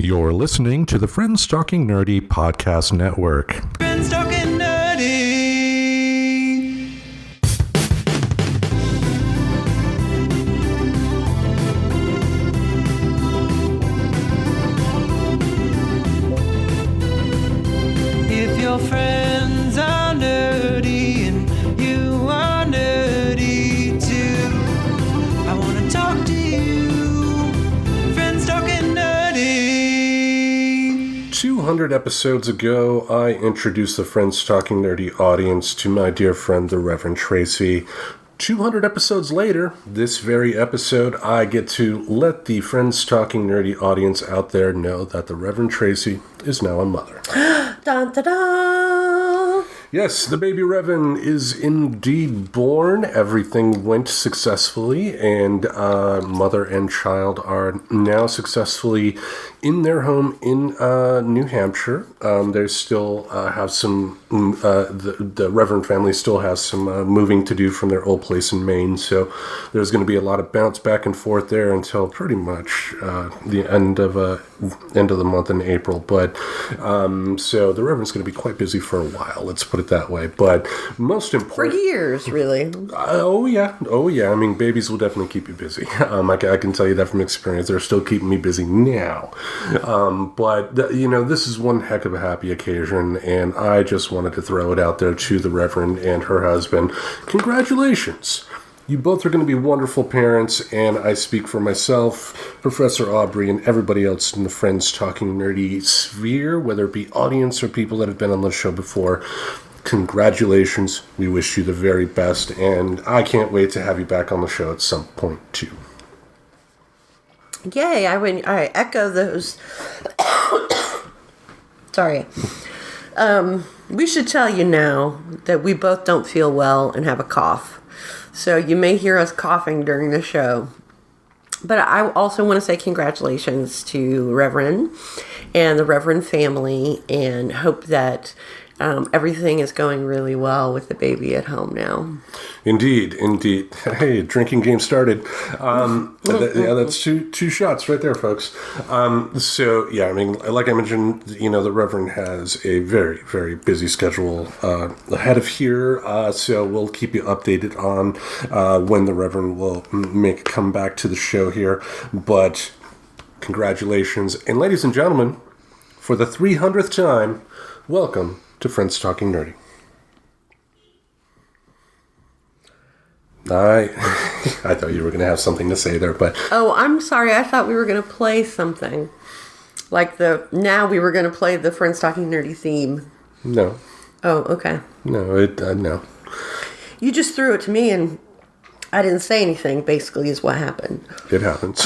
You're listening to the Friends Talking Nerdy Podcast Network. Friends Talking Nerdy. If your friends are nerdy and you are nerdy too, I want to talk to you. Friends Talking Nerdy. 200 episodes ago, I introduced the Friends Talking Nerdy audience to my dear friend, the Reverend Tracy. 200 episodes later, this very episode, I get to let the Friends Talking Nerdy audience out there know that the Reverend Tracy is now a mother. Dun, da, da. Yes, the baby Revan is indeed born. Everything went successfully, and mother and child are now successfully in their home in New Hampshire. They still have some, the Reverend family still has some moving to do from their old place in Maine, so there's going to be a lot of bounce back and forth there until pretty much the end of the month in April. But so the Reverend's going to be quite busy for a while, let's put it that way. But most important... For years, really. Oh yeah. I mean, babies will definitely keep you busy. I can tell you that from experience. They're still keeping me busy now. But this is one heck of a happy occasion, and I just wanted to throw it out there to the Reverend and her husband. Congratulations. You both are going to be wonderful parents, and I speak for myself, Professor Aubrey, and everybody else in the Friends Talking Nerdy sphere, whether it be audience or people that have been on the show before. Congratulations. We wish you the very best, and I can't wait to have you back on the show at some point, too. Yay, I echo those. Sorry. We should tell you now that we both don't feel well and have a cough. So you may hear us coughing during the show. But I also want to say congratulations to Reverend and the Reverend family, and hope that everything is going really well with the baby at home now. Indeed. Hey, drinking game started. That's two shots right there, folks. So, yeah, I mean, like I mentioned, the Reverend has a very, very busy schedule ahead of here. So we'll keep you updated on when the Reverend will make a comeback to the show here. But congratulations. And ladies and gentlemen, for the 300th time, welcome to Friends Talking Nerdy. I thought you were going to have something to say there, but... Oh, I'm sorry. I thought we were going to play something. Now we were going to play the Friends Talking Nerdy theme. No. Oh, okay. No, no. You just threw it to me and I didn't say anything, basically, is what happened. It happens.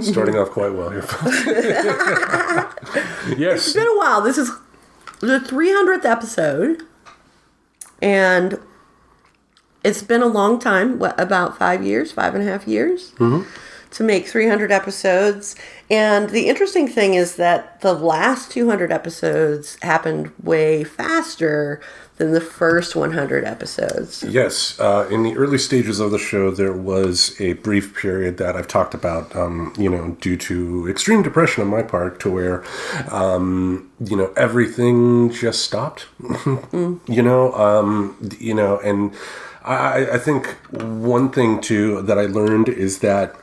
Starting off quite well here, folks. Yes. It's been a while. This is the 300th episode, and it's been a long time, about 5.5 years, to make 300 episodes. And the interesting thing is that the last 200 episodes happened way faster than the first 100 episodes. Yes. In the early stages of the show, there was a brief period that I've talked about, due to extreme depression on my part, to where, everything just stopped, and I think one thing, too, that I learned is that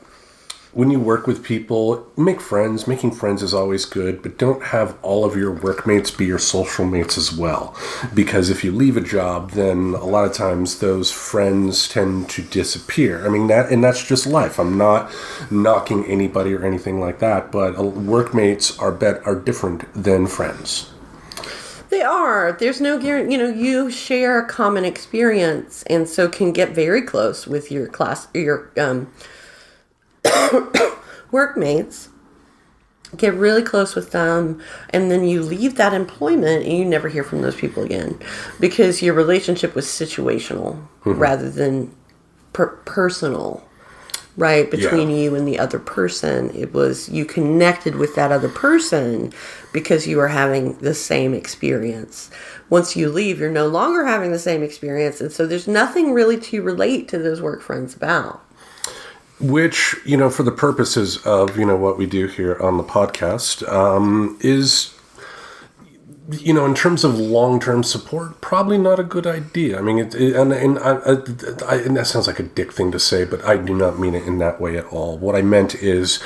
when you work with people, make friends. Making friends is always good, but don't have all of your workmates be your social mates as well. Because if you leave a job, then a lot of times those friends tend to disappear. I mean, that's just life. I'm not knocking anybody or anything like that, but workmates are different than friends. They are. There's no guarantee. You share a common experience, and so can get very close with your workmates. Get really close with them, and then you leave that employment and you never hear from those people again, because your relationship was situational rather than personal. Right, between you and the other person. It was, you connected with that other person because you were having the same experience. Once you leave, you're no longer having the same experience, and so there's nothing really to relate to those work friends about. which, for the purposes of, what we do here on the podcast, is, in terms of long-term support, probably not a good idea. I mean, and that sounds like a dick thing to say, but I do not mean it in that way at all. What I meant is,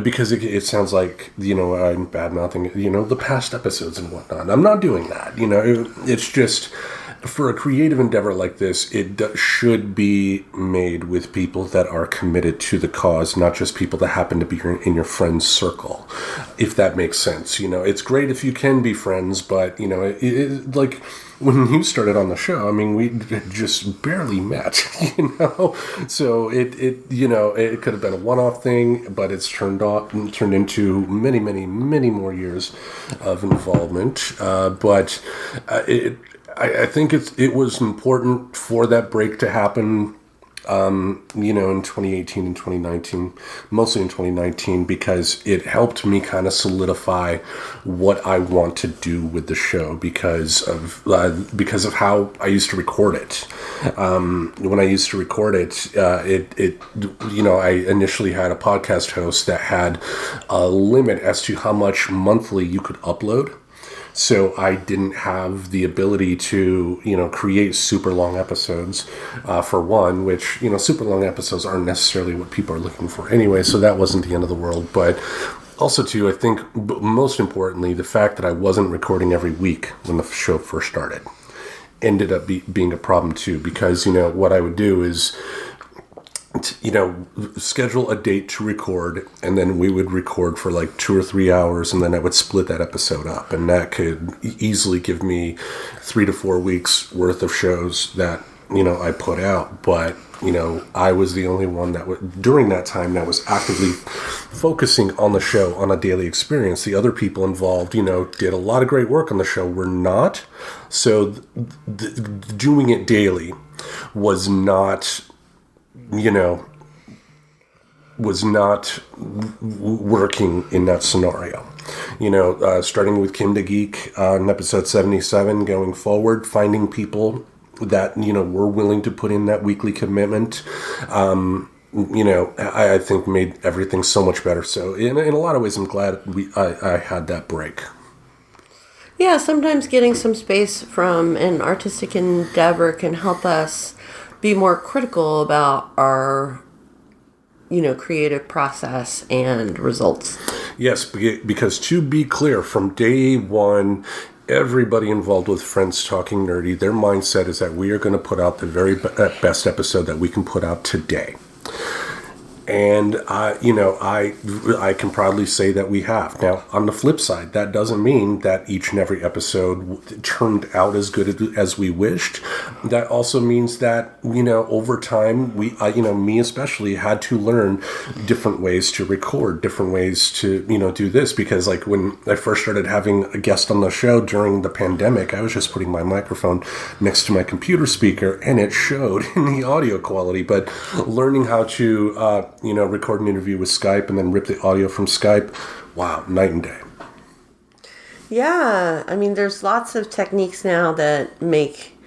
because it sounds like, I'm bad-mouthing, the past episodes and whatnot. I'm not doing that, it's just, for a creative endeavor like this, it should be made with people that are committed to the cause, not just people that happen to be in your friend's circle, if that makes sense. It's great if you can be friends, but, like when you started on the show, I mean, we just barely met, so it could have been a one-off thing, but it's turned into many, many, many more years of involvement. I think it was important for that break to happen, in 2018 and 2019, mostly in 2019, because it helped me kind of solidify what I want to do with the show because of how I used to record it. When I used to record it, I initially had a podcast host that had a limit as to how much monthly you could upload. So I didn't have the ability to, create super long episodes, for one, which, super long episodes aren't necessarily what people are looking for anyway, so that wasn't the end of the world. But also, too, I think most importantly, the fact that I wasn't recording every week when the show first started ended up being a problem, too, because, what I would do is, schedule a date to record, and then we would record for like 2 or 3 hours, and then I would split that episode up, and that could easily give me 3 to 4 weeks worth of shows that, I put out. But, I was the only one that during that time that was actively focusing on the show on a daily experience. The other people involved, did a lot of great work on the show. Were not. So doing it daily was not working in that scenario. Starting with Kim the Geek in episode 77, going forward, finding people that, were willing to put in that weekly commitment, I think made everything so much better. So in a lot of ways, I'm glad I had that break. Yeah, sometimes getting some space from an artistic endeavor can help us be more critical about our, creative process and results. Yes, because to be clear, from day one, everybody involved with Friends Talking Nerdy, their mindset is that we are going to put out the very best episode that we can put out today. And, I can proudly say that we have. Now, on the flip side, that doesn't mean that each and every episode turned out as good as we wished. That also means that, over time, me especially, had to learn different ways to record, different ways to, do this. Because, like, when I first started having a guest on the show during the pandemic, I was just putting my microphone next to my computer speaker, and it showed in the audio quality. But learning how to, record an interview with Skype and then rip the audio from Skype. Wow, night and day. Yeah, I mean, there's lots of techniques now that make,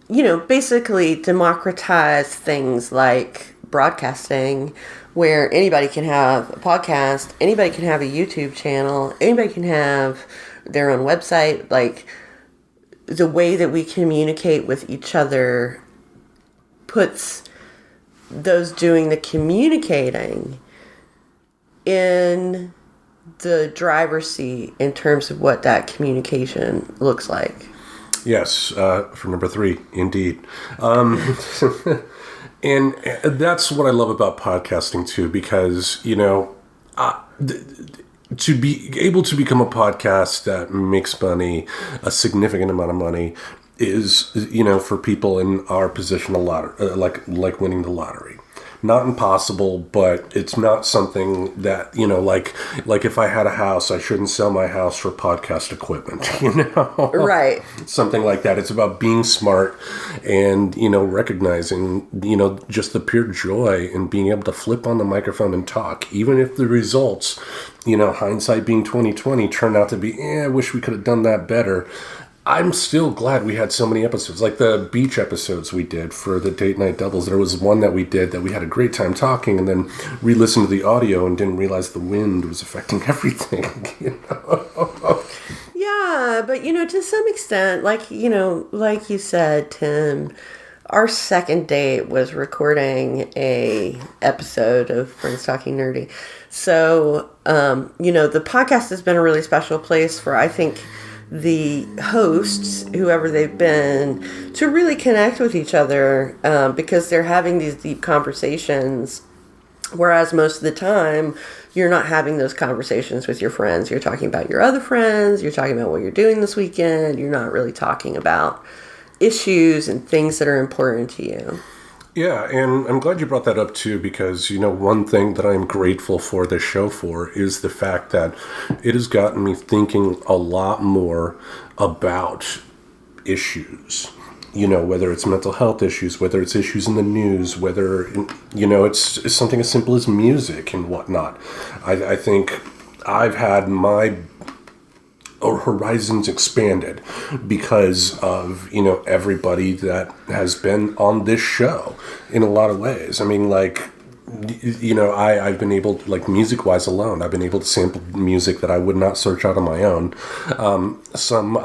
basically democratize things like broadcasting, where anybody can have a podcast, anybody can have a YouTube channel, anybody can have their own website. Like, the way that we communicate with each other puts those doing the communicating in the driver's seat in terms of what that communication looks like. Yes, for number 3, indeed. And that's what I love about podcasting, too, because, to be able to become a podcast that makes money, a significant amount of money, is, for people in our position, a lot like winning the lottery. Not impossible, but it's not something that, like if I had a house, I shouldn't sell my house for podcast equipment, Right. Something like that. It's about being smart and, recognizing, just the pure joy in being able to flip on the microphone and talk, even if the results, hindsight being 20/20, turned out to be, I wish we could have done that better. I'm still glad we had so many episodes. Like the beach episodes we did for the date night doubles. There was one that we did that we had a great time talking, and then re-listened to the audio and didn't realize the wind was affecting everything. Yeah, but to some extent, like you said, Tim, our second date was recording a episode of Friends Talking Nerdy. So, the podcast has been a really special place for, I think, the hosts, whoever they've been, to really connect with each other because they're having these deep conversations. Whereas most of the time, you're not having those conversations with your friends. You're talking about your other friends. You're talking about what you're doing this weekend. You're not really talking about issues and things that are important to you. Yeah, and I'm glad you brought that up too, because, one thing that I'm grateful for this show for is the fact that it has gotten me thinking a lot more about issues. Whether it's mental health issues, whether it's issues in the news, whether, it's something as simple as music and whatnot. I think I've had my horizons expanded because of, everybody that has been on this show in a lot of ways. I mean, like, I've been able to, like, music-wise alone, I've been able to sample music that I would not search out on my own. Some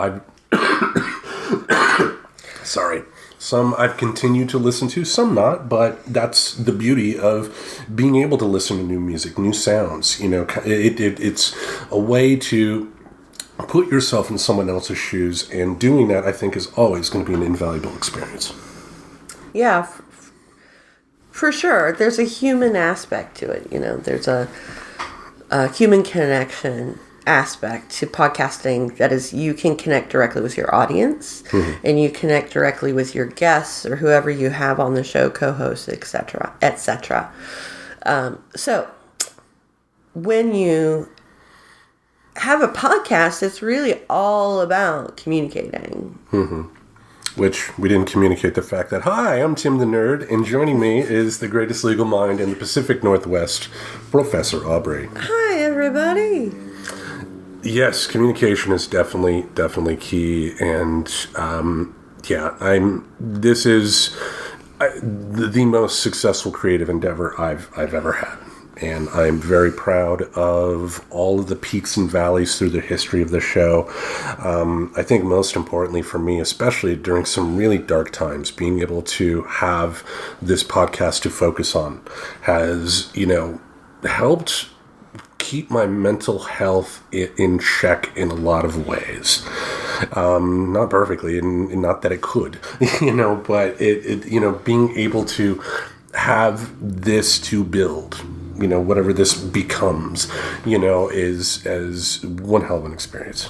I've continued to listen to, some not, but that's the beauty of being able to listen to new music, new sounds. It's a way to put yourself in someone else's shoes, and doing that, I think, is always going to be an invaluable experience. Yeah, for sure. There's a human aspect to it. There's a human connection aspect to podcasting. That is, you can connect directly with your audience, and you connect directly with your guests or whoever you have on the show, co-hosts, etc., etc. So when you have a podcast, it's really all about communicating. Which we didn't communicate the fact that, hi, I'm Tim the Nerd, and joining me is the greatest legal mind in the Pacific Northwest, Professor Aubrey. Hi, everybody. Yes, communication is definitely key, and this is the most successful creative endeavor I've ever had. And I'm very proud of all of the peaks and valleys through the history of the show. I think most importantly for me, especially during some really dark times, being able to have this podcast to focus on has, helped keep my mental health in check in a lot of ways. Not perfectly, and not that it could, but it being able to have this to build, whatever this becomes, is one hell of an experience.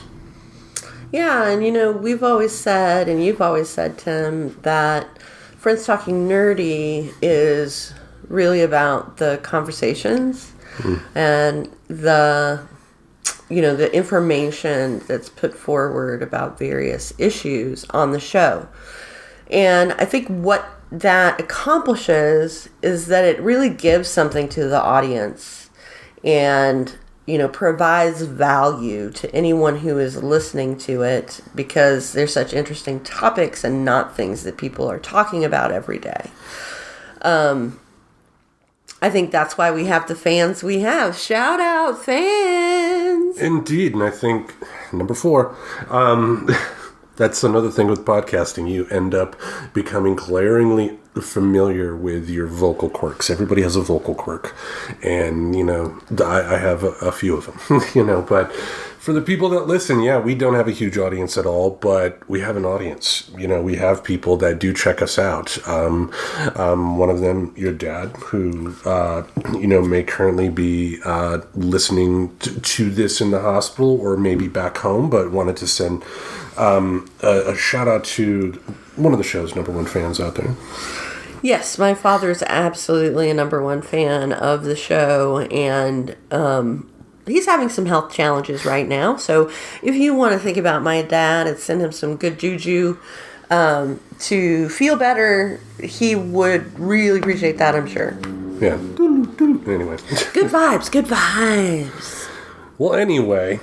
Yeah, and we've always said, and you've always said, Tim, that Friends Talking Nerdy is really about the conversations and the information that's put forward about various issues on the show. And I think what that accomplishes is that it really gives something to the audience and, provides value to anyone who is listening to it, because they're such interesting topics and not things that people are talking about every day. I think that's why we have the fans we have. Shout out, fans! Indeed, and I think, number 4, that's another thing with podcasting. You end up becoming glaringly familiar with your vocal quirks. Everybody has a vocal quirk. And, I have a few of them, but for the people that listen, we don't have a huge audience at all, but we have an audience. We have people that do check us out. One of them, your dad, who, may currently be listening to this in the hospital or maybe back home, but wanted to send a shout out to one of the show's #1 fans out there. Yes, my father is absolutely a #1 fan of the show, and he's having some health challenges right now. So if you want to think about my dad and send him some good juju to feel better, he would really appreciate that, I'm sure. Yeah. Anyway. Good vibes, good vibes. Well, anyway,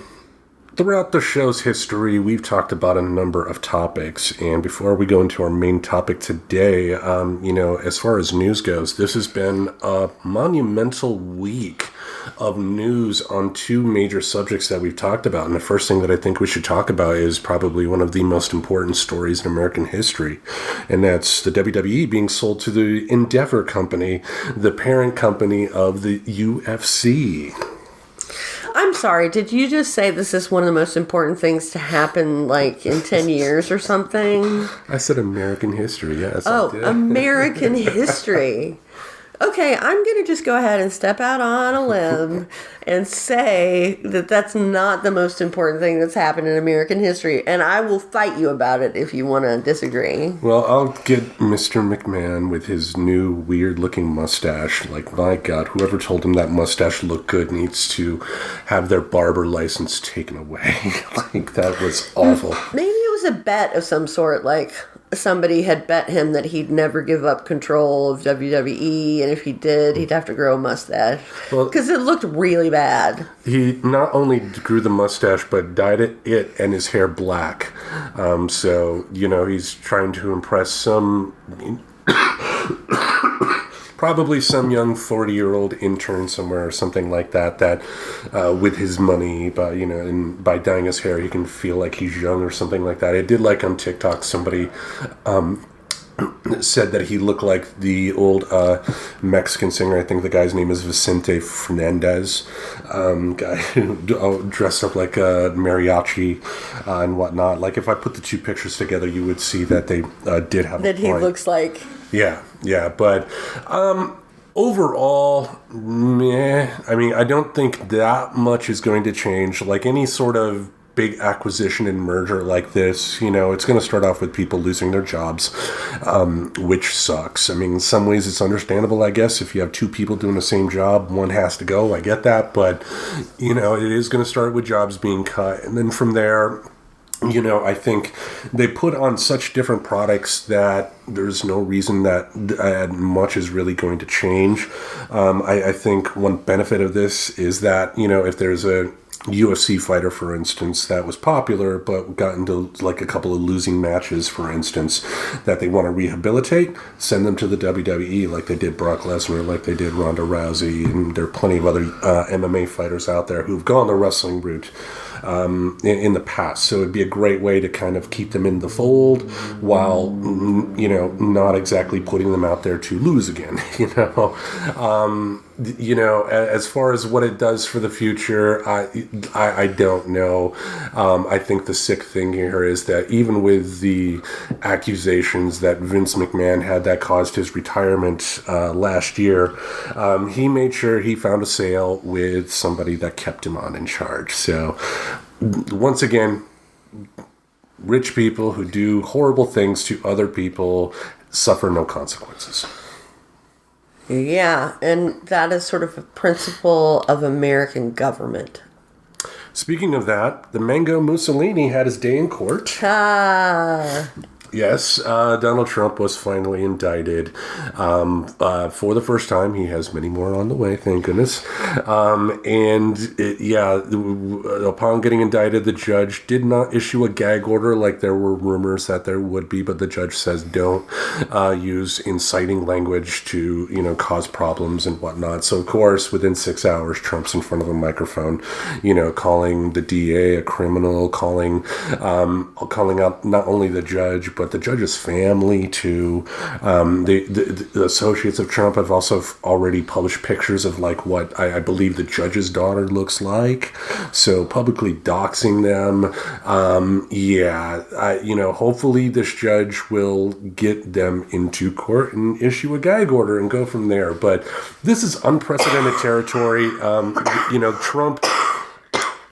Throughout the show's history, we've talked about a number of topics, and before we go into our main topic today, as far as news goes, this has been a monumental week of news on two major subjects that we've talked about. And the first thing that I think we should talk about is probably one of the most important stories in American history, and that's the WWE being sold to the Endeavor Company, the parent company of the UFC. I'm sorry, did you just say this is one of the most important things to happen, like, in 10 years or something? I said American history, yes. Oh, American history. Okay, I'm going to just go ahead and step out on a limb and say that that's not the most important thing that's happened in American history, and I will fight you about it if you want to disagree. Well, I'll get Mr. McMahon with his new weird-looking mustache. Like, my God, whoever told him that mustache looked good needs to have their barber license taken away. Like, that was awful. Maybe it was a bet of some sort, like somebody had bet him that he'd never give up control of WWE, and if he did, he'd have to grow a mustache. Because it looked really bad. He not only grew the mustache, but dyed it and his hair black. So, he's trying to impress some... probably some young 40-year-old intern somewhere or something like that with his money, but and by dyeing his hair, he can feel like he's young or something like that. I did like on TikTok somebody said that he looked like the old Mexican singer. I think the guy's name is Vicente Fernandez, guy who dressed up like a mariachi and whatnot. Like, if I put the two pictures together, you would see that they did have that a point. He looks like. Yeah, but overall, meh. I mean, I don't think that much is going to change. Like any sort of big acquisition and merger like this, it's going to start off with people losing their jobs, which sucks. I mean, in some ways it's understandable, I guess. If you have two people doing the same job, one has to go. I get that, but, it is going to start with jobs being cut. And then from there... I think they put on such different products that there's no reason that much is really going to change. I think one benefit of this is that, if there's a UFC fighter, for instance, that was popular but got into like a couple of losing matches, for instance, that they want to rehabilitate, send them to the WWE like they did Brock Lesnar, like they did Ronda Rousey, and there are plenty of other MMA fighters out there who've gone the wrestling route in the past. So it'd be a great way to kind of keep them in the fold while, not exactly putting them out there to lose again, as far as what it does for the future, I don't know. I think the sick thing here is that even with the accusations that Vince McMahon had that caused his retirement last year, he made sure he found a sale with somebody that kept him on in charge. So, once again, rich people who do horrible things to other people suffer no consequences. Yeah, and that is sort of a principle of American government. Speaking of that, the Mango Mussolini had his day in court. Yes, Donald Trump was finally indicted for the first time. He has many more on the way, thank goodness. Upon getting indicted, the judge did not issue a gag order like there were rumors that there would be, but the judge says don't use inciting language to, cause problems and whatnot. So, of course, within 6 hours, Trump's in front of a microphone, calling the DA a criminal, calling out not only the judge, but the judge's family too. The associates of Trump have also already published pictures of like what I believe the judge's daughter looks like. So publicly doxing them. Hopefully this judge will get them into court and issue a gag order and go from there. But this is unprecedented territory.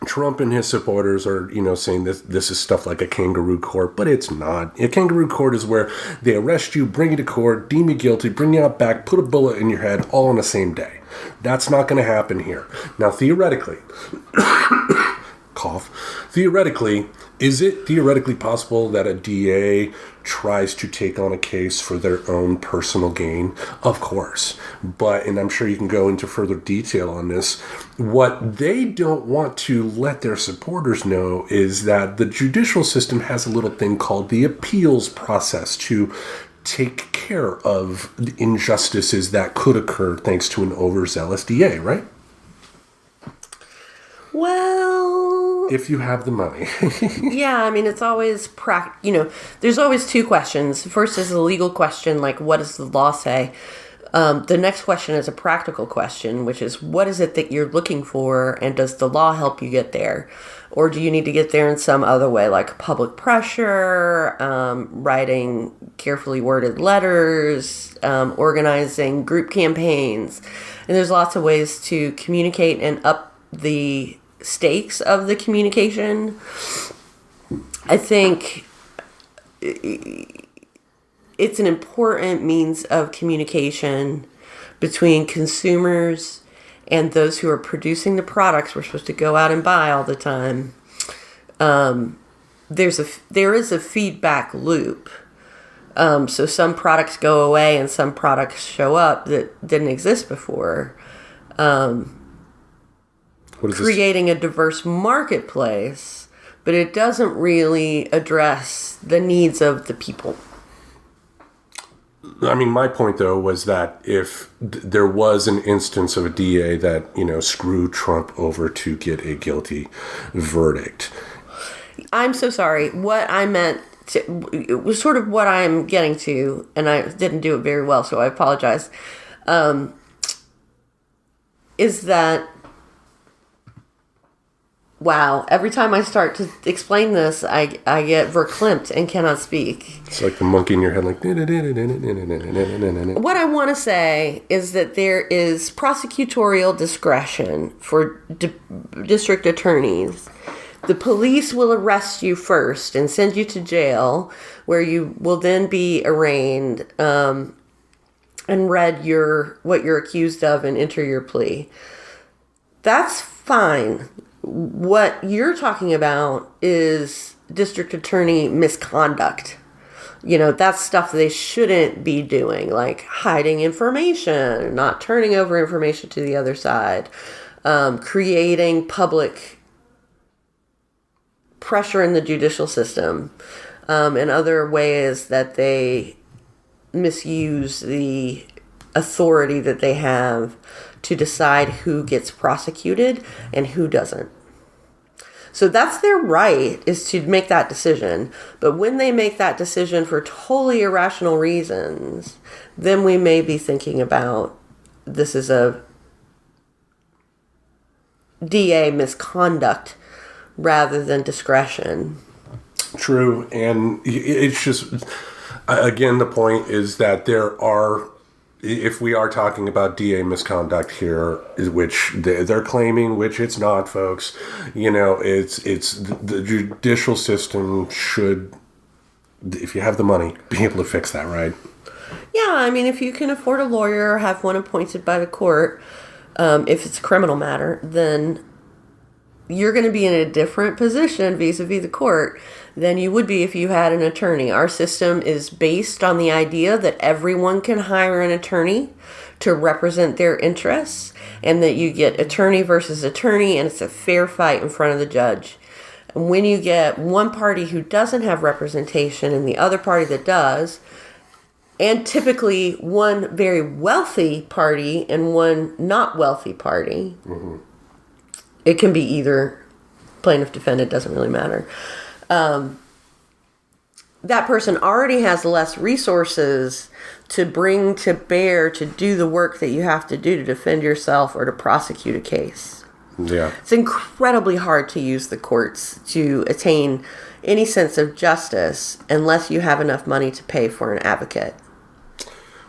Trump and his supporters are, saying this is stuff like a kangaroo court, but it's not. A kangaroo court is where they arrest you, bring you to court, deem you guilty, bring you out back, put a bullet in your head all on the same day. That's not going to happen here. Now, theoretically, cough. Theoretically, is it theoretically possible that a DA tries to take on a case for their own personal gain? Of course. But, and I'm sure you can go into further detail on this, what they don't want to let their supporters know is that the judicial system has a little thing called the appeals process to take care of the injustices that could occur thanks to an overzealous DA, right? Well, if you have the money. yeah, I mean, it's always there's always two questions. First is a legal question, like, what does the law say? The next question is a practical question, which is, what is it that you're looking for, and does the law help you get there? Or do you need to get there in some other way, like public pressure, writing carefully worded letters, organizing group campaigns? And there's lots of ways to communicate and up the stakes of the communication. I think it's an important means of communication between consumers and those who are producing the products we're supposed to go out and buy all the time. There is a feedback loop. So some products go away and some products show up that didn't exist before. Creating a diverse marketplace, but it doesn't really address the needs of the people. I mean, my point, though, was that if there was an instance of a DA that, screwed Trump over to get a guilty verdict. I'm so sorry. What I meant it was sort of what I'm getting to, and I didn't do it very well, so I apologize, is that, wow, every time I start to explain this, I get verklempt and cannot speak. It's like the monkey in your head, like... What I want to say is that there is prosecutorial discretion for district attorneys. The police will arrest you first and send you to jail, where you will then be arraigned and read what you're accused of and enter your plea. That's fine. What you're talking about is district attorney misconduct. That's stuff they shouldn't be doing, like hiding information, not turning over information to the other side, creating public pressure in the judicial system, and other ways that they misuse the authority that they have to decide who gets prosecuted and who doesn't. So that's their right, is to make that decision. But when they make that decision for totally irrational reasons, then we may be thinking about this is a DA misconduct rather than discretion. True. And it's just, again, the point is that there are, if we are talking about DA misconduct here, which they're claiming, which it's not, folks, it's the judicial system should, if you have the money, be able to fix that, right? Yeah, I mean, if you can afford a lawyer or have one appointed by the court, if it's a criminal matter, then you're going to be in a different position vis-a-vis the court than you would be if you had an attorney. Our system is based on the idea that everyone can hire an attorney to represent their interests, and that you get attorney versus attorney, and it's a fair fight in front of the judge. And when you get one party who doesn't have representation and the other party that does, and typically one very wealthy party and one not wealthy party, it can be either plaintiff, defendant, doesn't really matter. That person already has less resources to bring to bear to do the work that you have to do to defend yourself or to prosecute a case. Yeah. It's incredibly hard to use the courts to attain any sense of justice unless you have enough money to pay for an advocate.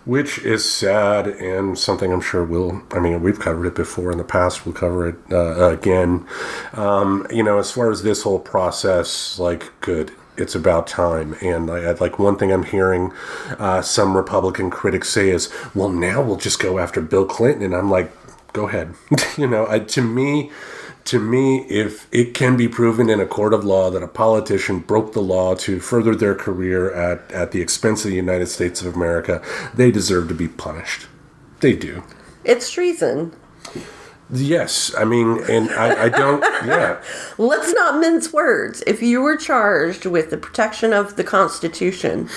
Which is sad, and something I'm sure we've covered it before in the past, we'll cover it again. As far as this whole process, good, it's about time. And one thing I'm hearing some Republican critics say is, well, now we'll just go after Bill Clinton. And I'm like, go ahead. To me, To me, if it can be proven in a court of law that a politician broke the law to further their career at the expense of the United States of America, they deserve to be punished. They do. It's treason. Yes, I mean, and I don't, yeah. Let's not mince words. If you were charged with the protection of the Constitution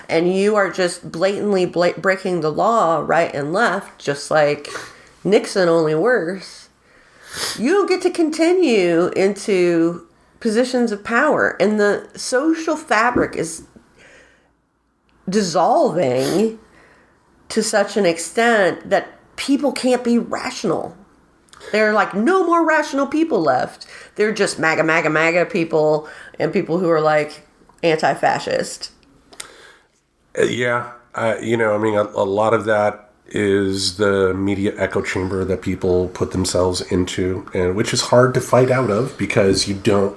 and you are just blatantly breaking the law right and left, just like Nixon, only worse, you don't get to continue into positions of power. And the social fabric is dissolving to such an extent that people can't be rational. They're like, no more rational people left. They're just MAGA, MAGA, MAGA people and people who are like anti-fascist. Yeah. You know, I mean, a lot of that is the media echo chamber that people put themselves into, and which is hard to fight out of because you know,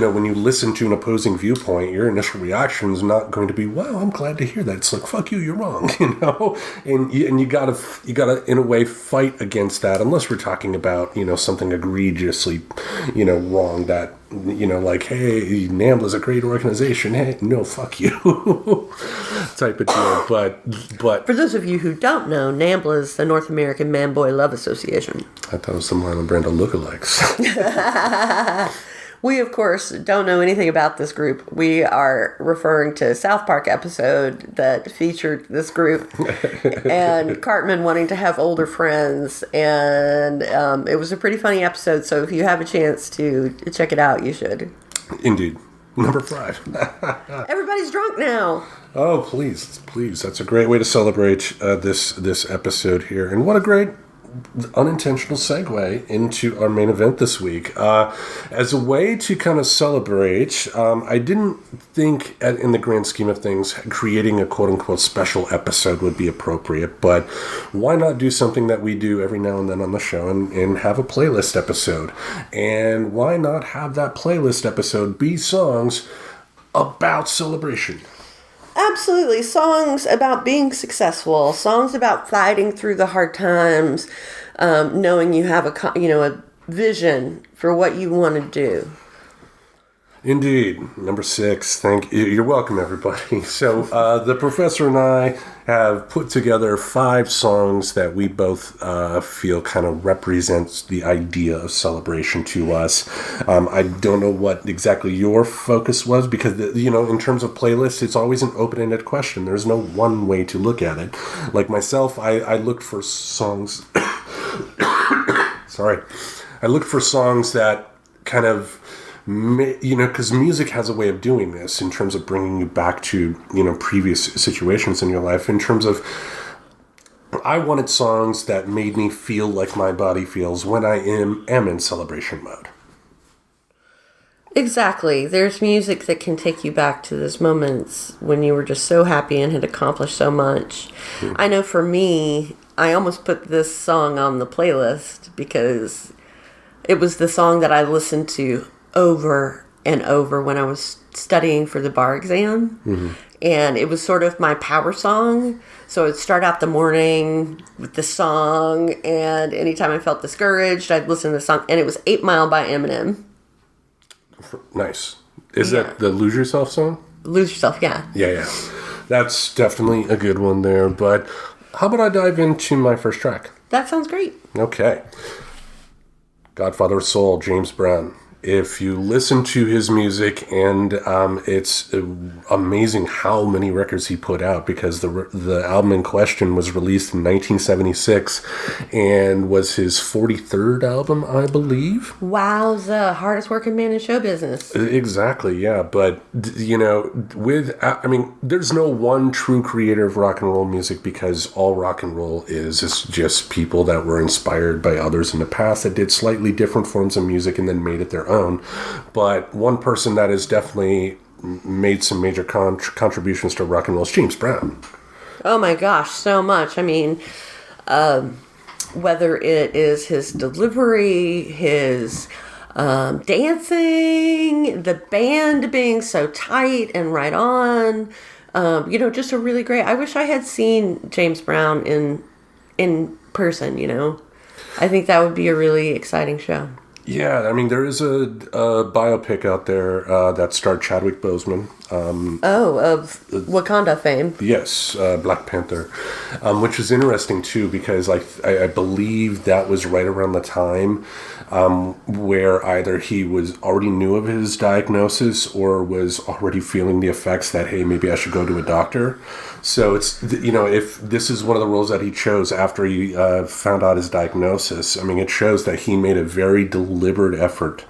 when you listen to an opposing viewpoint, your initial reaction is not going to be, wow, I'm glad to hear that. It's like, fuck you, you're wrong, you know? And you gotta, in a way, fight against that, unless we're talking about, you know, something egregiously, you know, wrong that, you know, like, hey, NAMBLA's a great organization. Hey, no, fuck you, type of deal. But for those of you who don't know, NAMBLA is the North American Man-Boy Love Association. I thought it was some Marlon Brando lookalikes. We, of course, don't know anything about this group. We are referring to a South Park episode that featured this group and Cartman wanting to have older friends. And it was a pretty funny episode. So if you have a chance to check it out, you should. Indeed. Number 5. Everybody's drunk now. Oh, please. That's a great way to celebrate this episode here. And what a great unintentional segue into our main event this week. As a way to kind of celebrate, I didn't think, in the grand scheme of things, creating a quote-unquote special episode would be appropriate, but why not do something that we do every now and then on the show and have a playlist episode? And why not have that playlist episode be songs about celebration? Absolutely. Songs about being successful, songs about fighting through the hard times, knowing you have a vision for what you want to do. Indeed. Number 6. Thank you. You're welcome, everybody. So the professor and I have put together 5 songs that we both feel kind of represents the idea of celebration to us. I don't know what exactly your focus was because, in terms of playlists, it's always an open-ended question. There's no one way to look at it. Like myself, I looked for songs... Sorry. I looked for songs that kind of... because music has a way of doing this in terms of bringing you back to, previous situations in your life. In terms of, I wanted songs that made me feel like my body feels when I am in celebration mode. Exactly. There's music that can take you back to those moments when you were just so happy and had accomplished so much. I know for me, I almost put this song on the playlist because it was the song that I listened to over and over when I was studying for the bar exam. Mm-hmm. And it was sort of my power song. So I'd start out the morning with the song, and anytime I felt discouraged, I'd listen to the song. And it was 8 Mile by Eminem. Nice. Is that the Lose Yourself song? Lose Yourself, yeah. Yeah. That's definitely a good one there. But how about I dive into my first track? That sounds great. Okay. Godfather of Soul, James Brown. If you listen to his music, and it's amazing how many records he put out, because the album in question was released in 1976 and was his 43rd album, I believe. Wowza, hardest working man in show business. Exactly, yeah. But, there's no one true creator of rock and roll music, because all rock and roll is just people that were inspired by others in the past that did slightly different forms of music and then made it their own. But one person that has definitely made some major contributions to rock and roll is James Brown. Oh my gosh, so much. I mean, whether it is his delivery, his dancing, the band being so tight and right on, just a really great... I wish I had seen James Brown in person, I think that would be a really exciting show. Yeah, I mean, there is a biopic out there that starred Chadwick Boseman. Of Wakanda fame. Yes, Black Panther, which is interesting too because I believe that was right around the time where either he was already knew of his diagnosis or was already feeling the effects that, hey, maybe I should go to a doctor. So it's, if this is one of the roles that he chose after he found out his diagnosis, I mean, it shows that he made a very deliberate effort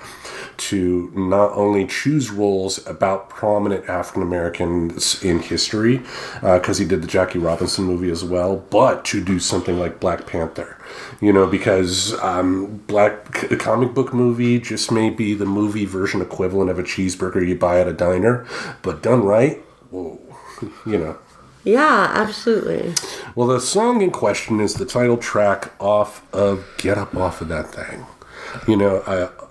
to not only choose roles about prominent African Americans in history, because he did the Jackie Robinson movie as well, but to do something like Black Panther. Because black comic book movie just may be the movie version equivalent of a cheeseburger you buy at a diner, but done right, whoa, Yeah, absolutely. Well, the song in question is the title track off of Get Up Off of That Thing.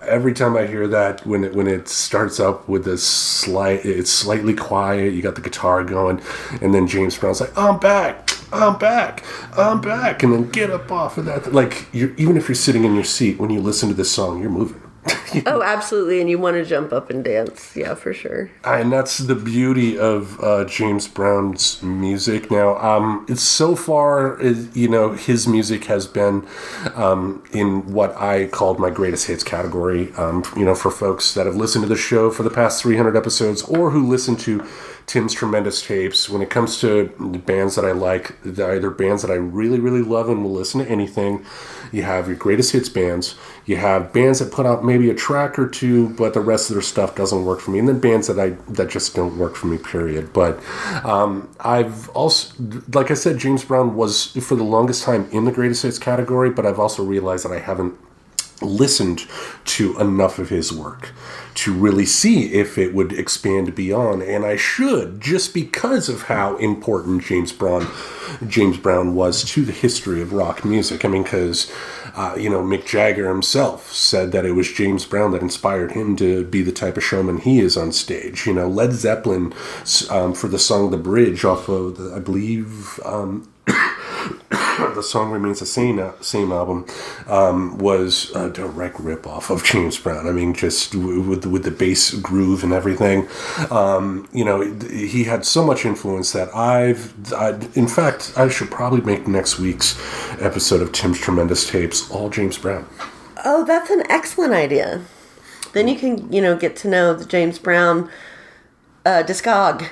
Every time I hear that, when it starts up with this it's slightly quiet, you got the guitar going, and then James Brown's like, I'm back, and then get up off of that. Like, even if you're sitting in your seat, when you listen to this song, you're moving. Oh, absolutely, and you want to jump up and dance. Yeah, for sure. And that's the beauty of James Brown's music. Now, it's so far, his music has been in what I called my greatest hits category. For folks that have listened to the show for the past 300 episodes or who listen to Tim's Tremendous Tapes, when it comes to bands that I like, they're either bands that I really, really love and will listen to anything. You have your greatest hits bands. You have bands that put out maybe a track or two, but the rest of their stuff doesn't work for me. And then bands that just don't work for me, period. But I've also, like I said, James Brown was for the longest time in the greatest hits category, but I've also realized that I haven't listened to enough of his work to really see if it would expand beyond, and I should, just because of how important James Brown was to the history of rock music. I mean, because Mick Jagger himself said that it was James Brown that inspired him to be the type of showman he is on stage. Led Zeppelin, for the song "The Bridge" off of I believe The Song Remains the Same album, was a direct ripoff of James Brown. I mean, just with the bass groove and everything. He had so much influence that in fact, I should probably make next week's episode of Tim's Tremendous Tapes all James Brown. Oh, that's an excellent idea. Then you can, get to know the James Brown discog.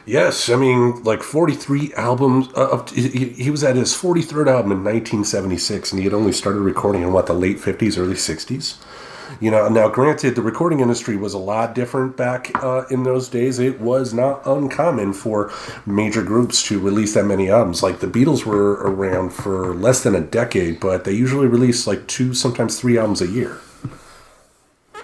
Yes, I mean, 43 albums. He was at his 43rd album in 1976, and he had only started recording in, the late 50s, early 60s? Now, granted, the recording industry was a lot different back in those days. It was not uncommon for major groups to release that many albums. Like, the Beatles were around for less than a decade, but they usually released, 2, sometimes 3 albums a year.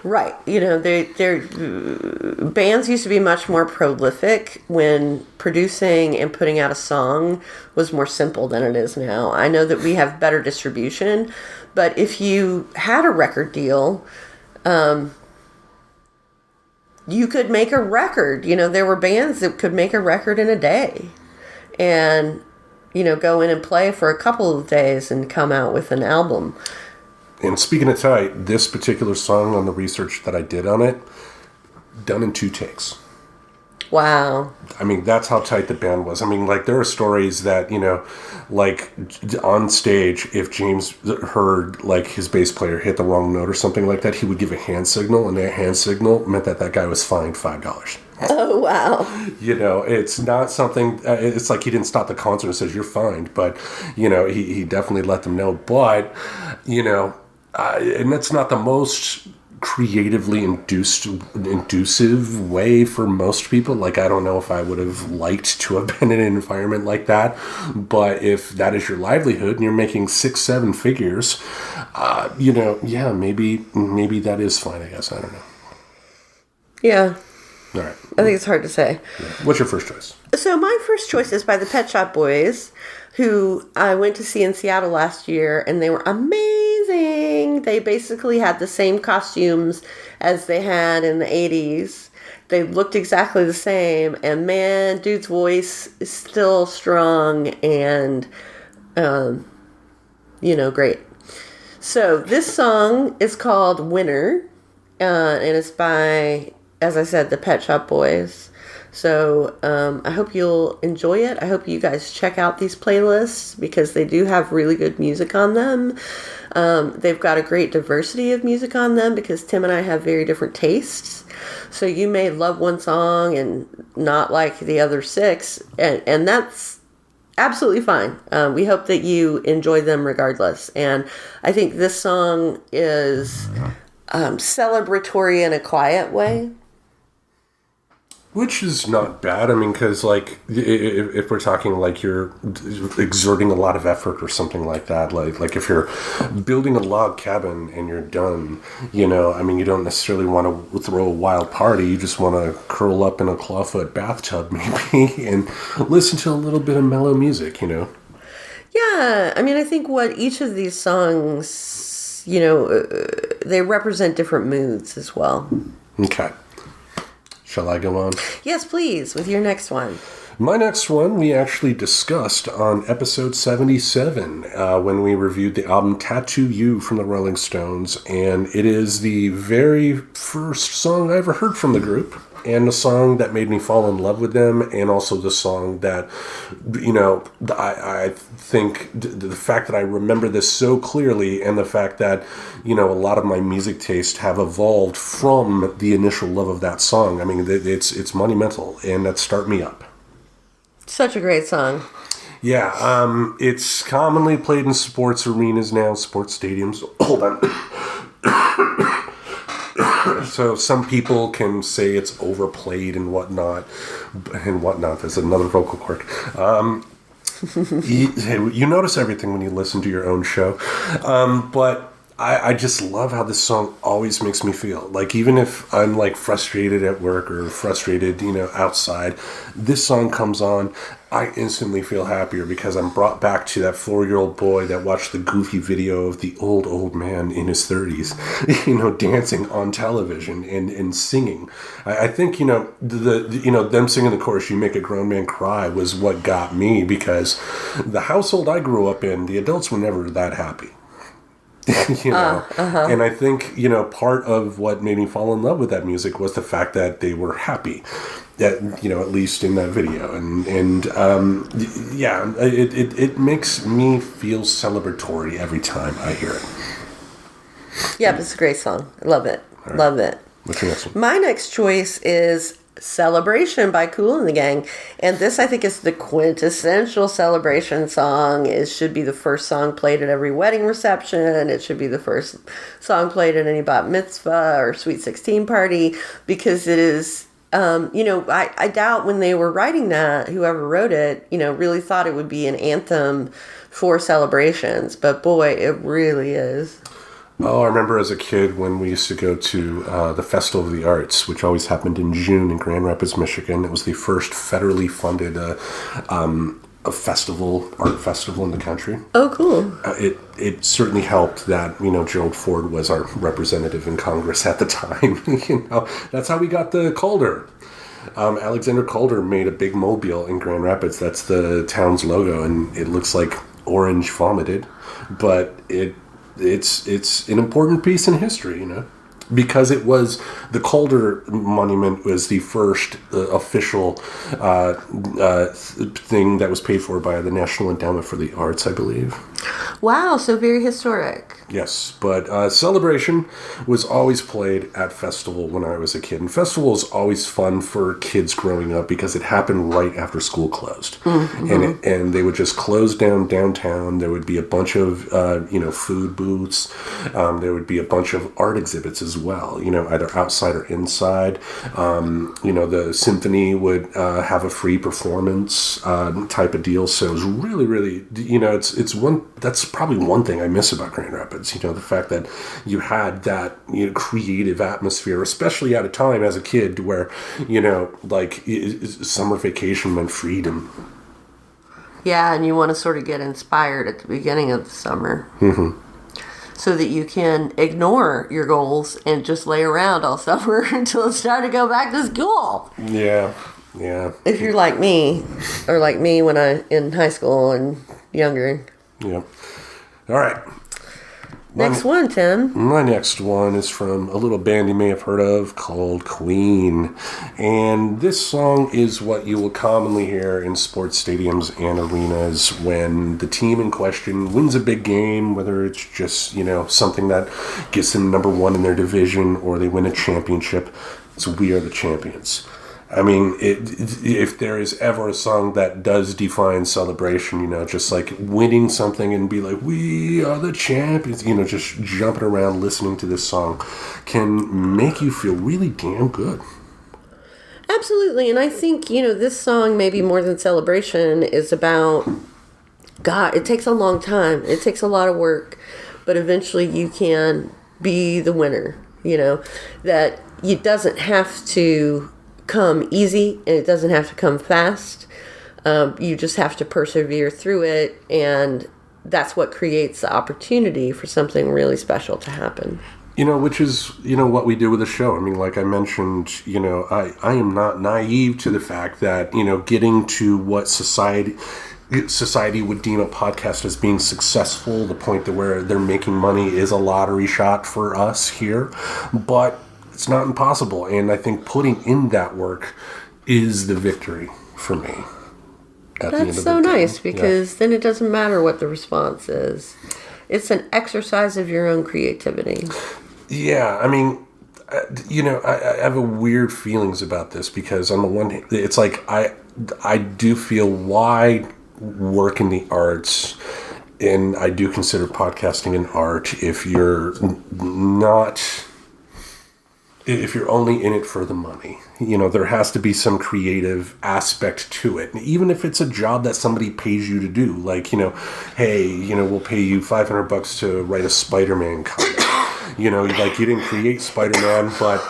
Right. Their bands used to be much more prolific when producing and putting out a song was more simple than it is now. I know that we have better distribution, but if you had a record deal, you could make a record. There were bands that could make a record in a day and, go in and play for a couple of days and come out with an album. And speaking of tight, this particular song, on the research that I did on it, done in 2 takes. Wow. I mean, that's how tight the band was. I mean, there are stories that, on stage, if James heard, his bass player hit the wrong note or something like that, he would give a hand signal, and that hand signal meant that guy was fined $5. Oh, wow. It's not something, it's like he didn't stop the concert and says, you're fined, but, he definitely let them know. But, and that's not the most creatively inducive way for most people. I don't know if I would have liked to have been in an environment like that, but if that is your livelihood and you're making 6-7 figures, maybe that is fine, I guess. I don't know. Yeah. All right. I think it's hard to say. Yeah. What's your first choice? So my first choice is by the Pet Shop Boys, who I went to see in Seattle last year, and they were amazing. They basically had the same costumes as they had in the 80s. They looked exactly the same, and man, dude's voice is still strong and, great. So this song is called Winner, and it's by, as I said, the Pet Shop Boys. So I hope you'll enjoy it. I hope you guys check out these playlists because they do have really good music on them. They've got a great diversity of music on them because Tim and I have very different tastes. So you may love one song and not like the other 6, and that's absolutely fine. We hope that you enjoy them regardless. And I think this song is celebratory in a quiet way. Which is not bad. I mean, because, like, if we're talking, like, you're exerting a lot of effort or something like that, like if you're building a log cabin and you're done, I mean, you don't necessarily want to throw a wild party. You just want to curl up in a clawfoot bathtub, maybe, and listen to a little bit of mellow music, Yeah, I mean, I think what each of these songs, they represent different moods as well. Okay. Shall I go on? Yes, please, with your next one. My next one we actually discussed on episode 77 when we reviewed the album Tattoo You from the Rolling Stones, and it is the very first song I ever heard from the group, and the song that made me fall in love with them, and also the song that, I think the fact that I remember this so clearly, and the fact that, a lot of my music tastes have evolved from the initial love of that song. I mean, it's monumental, and that's Start Me Up. Such a great song. Yeah, it's commonly played in sports arenas now, sports stadiums. Hold on. So some people can say it's overplayed and whatnot. There's another vocal cord. You notice everything when you listen to your own show. But I just love how this song always makes me feel. Like, even if I'm, like, frustrated at work or frustrated, outside, this song comes on, I instantly feel happier because I'm brought back to that 4-year-old boy that watched the goofy video of the old man in his 30s, dancing on television and singing. I think, them singing the chorus, "You Make a Grown Man Cry," was what got me, because the household I grew up in, the adults were never that happy. And I think, part of what made me fall in love with that music was the fact that they were happy, that, at least in that video. It makes me feel celebratory every time I hear it. Yep, it's a great song. I love it. Right. Love it. What's your next one? My next choice is Celebration by Kool and the Gang, and this I think is the quintessential celebration song. It should be the first song played at every wedding reception. It should be the first song played at any bat mitzvah or sweet 16 party, because it is I doubt when they were writing that, whoever wrote it, really thought it would be an anthem for celebrations, but boy, it really is. Oh, I remember as a kid when we used to go to the Festival of the Arts, which always happened in June in Grand Rapids, Michigan. It was the first federally funded art festival in the country. Oh, cool. It certainly helped that, Gerald Ford was our representative in Congress at the time. That's how we got the Calder. Alexander Calder made a big mobile in Grand Rapids. That's the town's logo, and it looks like orange vomited, but it's an important piece in history, because it was the Calder Monument was the first official thing that was paid for by the National Endowment for the Arts, I believe. Wow, so very historic. Yes, but Celebration was always played at Festival when I was a kid. And Festival is always fun for kids growing up because it happened right after school closed. Mm-hmm. And they would just close down downtown. There would be a bunch of, food booths. There would be a bunch of art exhibits as well, either outside or inside. The symphony would have a free performance type of deal. So it was really, really, it's one, that's probably one thing I miss about Grand Rapids. The fact that you had that creative atmosphere, especially at a time as a kid where, summer vacation meant freedom. Yeah, and you want to sort of get inspired at the beginning of the summer. Mm-hmm. So that you can ignore your goals and just lay around all summer until it's time to go back to school. Yeah. If you're like me, or like me when I in high school and younger. Yeah. All right. Next one, Tim. My next one is from a little band you may have heard of called Queen. And this song is what you will commonly hear in sports stadiums and arenas when the team in question wins a big game, whether it's just, something that gets them number one in their division or they win a championship. It's We Are the Champions. I mean, if there is ever a song that does define celebration, just like winning something and be like, we are the champions, just jumping around listening to this song can make you feel really damn good. Absolutely. And I think, this song, maybe more than celebration, is about, God, it takes a long time. It takes a lot of work. But eventually you can be the winner, that it doesn't have to come easy and it doesn't have to come fast. You just have to persevere through it, and that's what creates the opportunity for something really special to happen. Which is, what we do with the show. I mean, like I mentioned, I am not naive to the fact that, getting to what society would deem a podcast as being successful, the point to where they're making money, is a lottery shot for us here. But it's not impossible, and I think putting in that work is the victory for me. That's so nice, because then it doesn't matter what the response is. It's an exercise of your own creativity. Yeah, I mean, I have a weird feelings about this, because on the one hand, it's like I do feel why work in the arts, and I do consider podcasting an art, if you're only in it for the money. There has to be some creative aspect to it. Even if it's a job that somebody pays you to do. Like, hey, we'll pay you $500 to write a Spider-Man comic. Like, you didn't create Spider-Man, but...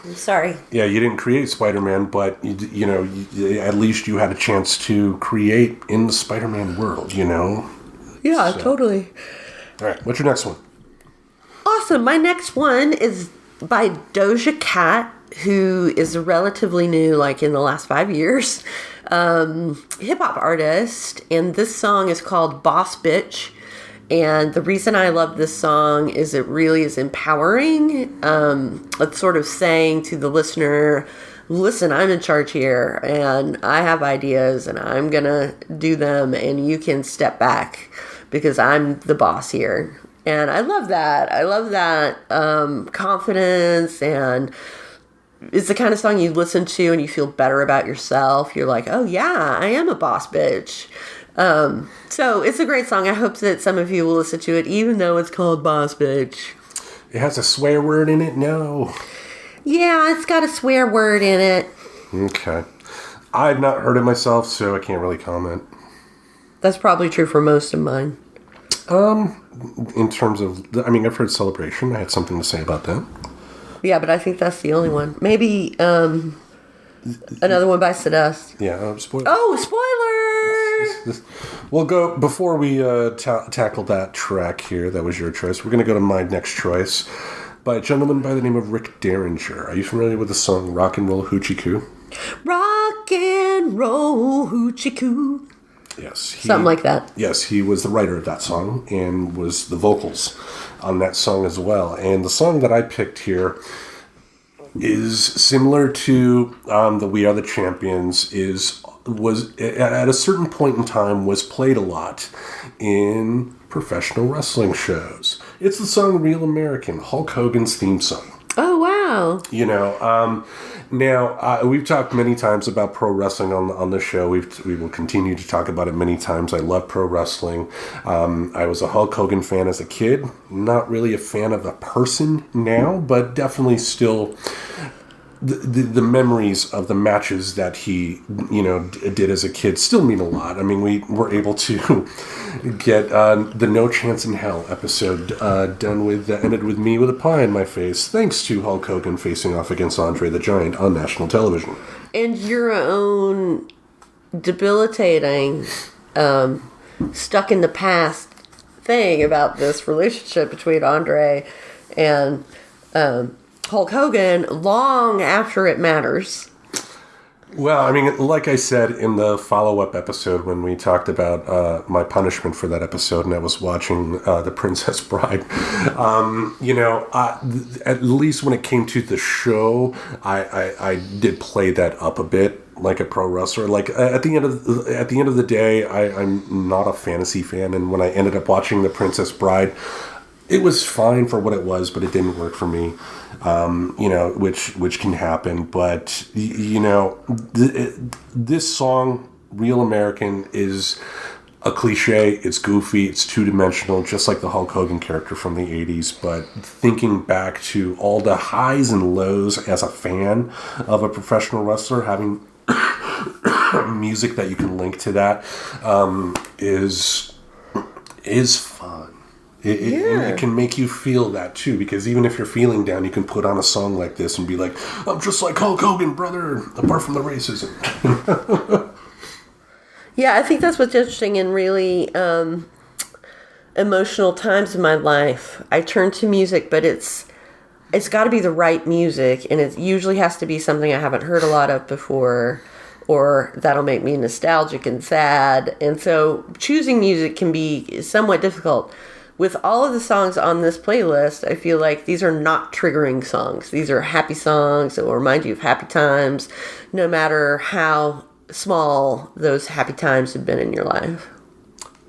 I'm sorry. Yeah, you didn't create Spider-Man, but, at least you had a chance to create in the Spider-Man world, Yeah, so. Totally. All right, what's your next one? Awesome. My next one is by Doja Cat, who is relatively new, like in the last 5 years, hip-hop artist, and this song is called Boss Bitch. And the reason I love this song is it really is empowering. It's sort of saying to the listener, listen, I'm in charge here, and I have ideas, and I'm gonna do them, and you can step back because I'm the boss here. And I love that. I love that confidence, and it's the kind of song you listen to and you feel better about yourself. You're like, oh yeah, I am a boss bitch. So it's a great song. I hope that some of you will listen to it, even though it's called Boss Bitch. It has a swear word in it? No. Yeah, it's got a swear word in it. Okay. I've not heard it myself, so I can't really comment. That's probably true for most of mine. In terms of, I've heard Celebration. I had something to say about that. Yeah, but I think that's the only one. Maybe, another one by Sedust. Yeah, spoiler. Oh, spoiler! We'll go, before we tackle that track here, that was your choice, we're going to go to my next choice by a gentleman by the name of Rick Derringer. Are you familiar with the song Rock and Roll Hoochie Coo? Rock and Roll Hoochie Coo. Yes. Something like that. Yes, he was the writer of that song and was the vocals on that song as well. And the song that I picked here is similar to the We Are the Champions, was at a certain point in time was played a lot in professional wrestling shows. It's the song Real American, Hulk Hogan's theme song. Oh, wow. Now, we've talked many times about pro wrestling on the show. We will continue to talk about it many times. I love pro wrestling. I was a Hulk Hogan fan as a kid. Not really a fan of the person now, but definitely still the memories of the matches that he, did as a kid still mean a lot. I mean, we were able to get the No Chance in Hell episode ended with me with a pie in my face, thanks to Hulk Hogan facing off against Andre the Giant on national television. And your own debilitating, stuck in the past thing about this relationship between Andre and Hulk Hogan long after it matters. Well, I mean, like I said in the follow-up episode when we talked about my punishment for that episode, and I was watching The Princess Bride, at least when it came to the show, I did play that up a bit, like a pro wrestler. Like at the end of the day, I'm not a fantasy fan, and when I ended up watching The Princess Bride, it was fine for what it was, but it didn't work for me. Which can happen. But, this song, Real American, is a cliche. It's goofy. It's two-dimensional, just like the Hulk Hogan character from the 80s. But thinking back to all the highs and lows as a fan of a professional wrestler, having music that you can link to that is fun. It can make you feel that too, because even if you're feeling down, you can put on a song like this and be like, I'm just like Hulk Hogan, brother, apart from the racism. Yeah, I think that's what's interesting in really emotional times in my life. I turn to music, but it's got to be the right music, and it usually has to be something I haven't heard a lot of before, or that'll make me nostalgic and sad. And so choosing music can be somewhat difficult. With all of the songs on this playlist, I feel like these are not triggering songs. These are happy songs that will remind you of happy times, no matter how small those happy times have been in your life.